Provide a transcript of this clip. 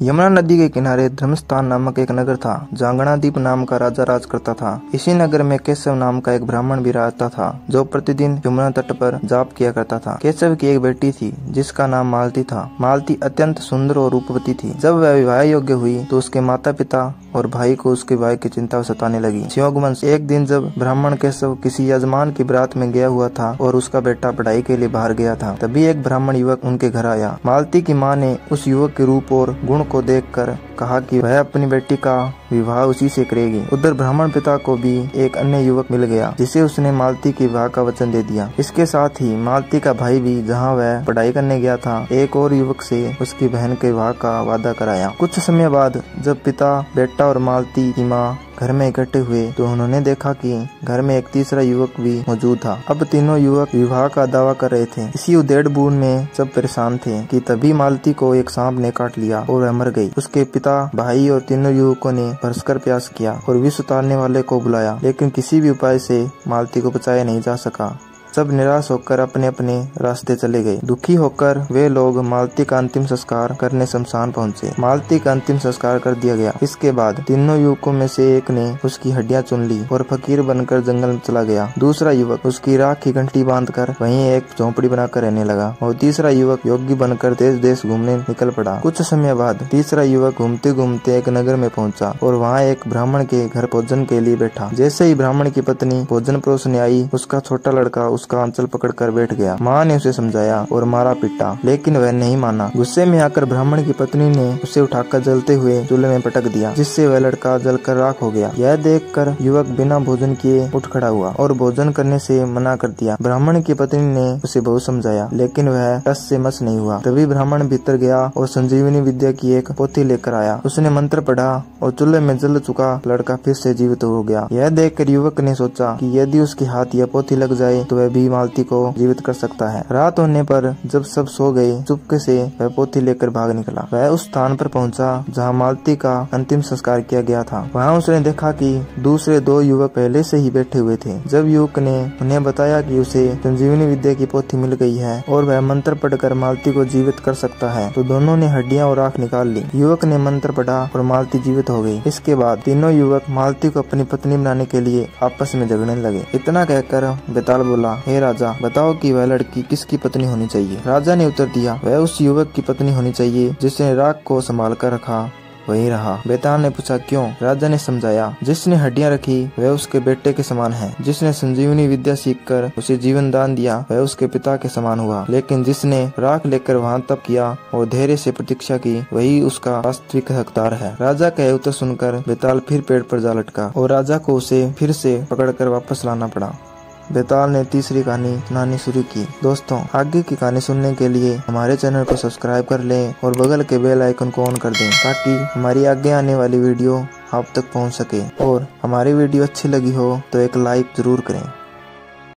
यमुना नदी के किनारे धर्मस्थान नामक एक नगर था। जांगणादीप नाम का राजा राज करता था। इसी नगर में केशव नाम का एक ब्राह्मण भी रहता था, जो प्रतिदिन यमुना तट पर जाप किया करता था। केशव की एक बेटी थी जिसका नाम मालती था। मालती अत्यंत सुंदर और रूपवती थी। जब वह विवाह योग्य हुई तो उसके माता पिता और भाई को उसके विवाह की चिंता सताने लगी। संयोगवश एक दिन जब ब्राह्मण केशव किसी यजमान की बारात में गया हुआ था और उसका बेटा पढ़ाई के लिए बाहर गया था, तभी एक ब्राह्मण युवक उनके घर आया। मालती की माँ ने उस युवक के रूप और गुण को देखकर कहा कि वह अपनी बेटी का विवाह उसी से करेगी। उधर ब्राह्मण पिता को भी एक अन्य युवक मिल गया जिसे उसने मालती के विवाह का वचन दे दिया। इसके साथ ही मालती का भाई भी जहां वह पढ़ाई करने गया था, एक और युवक से उसकी बहन के विवाह का वादा कराया। कुछ समय बाद जब पिता, बेटा और मालती की माँ घर में इकट्ठे हुए तो उन्होंने देखा कि घर में एक तीसरा युवक भी मौजूद था। अब तीनों युवक विवाह का दावा कर रहे थे। इसी उधेड़-बुन में सब परेशान थे कि तभी मालती को एक सांप ने काट लिया और वह मर गई। उसके पिता, भाई और तीनों युवकों ने भरसकर प्रयास किया और विष उतारने वाले को बुलाया, लेकिन किसी भी उपाय से मालती को बचाया नहीं जा सका। सब निराश होकर अपने अपने रास्ते चले गए। दुखी होकर वे लोग मालती का अंतिम संस्कार करने शमशान पहुंचे। मालती का अंतिम संस्कार कर दिया गया। इसके बाद तीनों युवकों में से एक ने उसकी हड्डियां चुन ली और फकीर बनकर जंगल में चला गया। दूसरा युवक उसकी राख की घंटी बांधकर वहीं एक झोंपड़ी बनाकर रहने लगा और तीसरा युवक योगी बनकर देश देश घूमने निकल पड़ा। कुछ समय बाद तीसरा युवक घूमते घूमते एक नगर में पहुंचा और वहाँ एक ब्राह्मण के घर भोजन के लिए बैठा। जैसे ही ब्राह्मण की पत्नी भोजन परोसने आई, उसका छोटा लड़का उसका आंचल पकड़कर बैठ गया। माँ ने उसे समझाया और मारा पीटा, लेकिन वह नहीं माना। गुस्से में आकर ब्राह्मण की पत्नी ने उसे उठाकर जलते हुए चूल्हे में पटक दिया, जिससे वह लड़का जलकर राख हो गया। यह देखकर युवक बिना भोजन किए उठ खड़ा हुआ और भोजन करने से मना कर दिया। ब्राह्मण की पत्नी ने उसे बहुत समझाया, लेकिन वह टस से मस नहीं हुआ। तभी ब्राह्मण भीतर गया और संजीवनी विद्या की एक पोथी लेकर आया। उसने मंत्र पढ़ा और चूल्हे में जल चुका लड़का फिर से जीवित हो गया। यह देखकर युवक ने सोचा कि यदि उसके हाथ यह पोथी लग जाए तो वह भी मालती को जीवित कर सकता है। रात होने पर जब सब सो गए, चुपके से वह पोथी लेकर भाग निकला। वह उस स्थान पर पहुंचा जहां मालती का अंतिम संस्कार किया गया था। वहां उसने देखा कि दूसरे दो युवक पहले से ही बैठे हुए थे। जब युवक ने उन्हें बताया कि उसे संजीवनी विद्या की पोथी मिल गई है और वह मंत्र पढ़कर मालती को जीवित कर सकता है, तो दोनों ने हड्डियां और आंख निकाल ली। युवक ने मंत्र पढ़ा और मालती जीवित हो गई। इसके बाद तीनों युवक मालती को अपनी पत्नी बनाने के लिए आपस में झगड़ने लगे। इतना कहकर बेताल बोला, हे राजा, बताओ कि वह लड़की किसकी पत्नी होनी चाहिए। राजा ने उत्तर दिया, वह उस युवक की पत्नी होनी चाहिए जिसने राख को संभाल कर रखा वही रहा। बेताल ने पूछा, क्यों? राजा ने समझाया, जिसने हड्डियां रखी वह उसके बेटे के समान है। जिसने संजीवनी विद्या सीखकर उसे जीवन दान दिया वह उसके पिता के समान हुआ। लेकिन जिसने राख लेकर वहां तप किया और धैर्य से प्रतीक्षा की वही उसका वास्तविक हकदार है। राजा का उत्तर सुनकर बेताल फिर पेड़ पर जा लटका और राजा को उसे फिर से पकड़कर वापस लाना पड़ा। बेताल ने तीसरी कहानी सुनानी शुरू की। दोस्तों, आगे की कहानी सुनने के लिए हमारे चैनल को सब्सक्राइब कर लें और बगल के बेल आइकन को ऑन कर दें, ताकि हमारी आगे आने वाली वीडियो आप तक पहुंच सके। और हमारी वीडियो अच्छी लगी हो तो एक लाइक जरूर करें।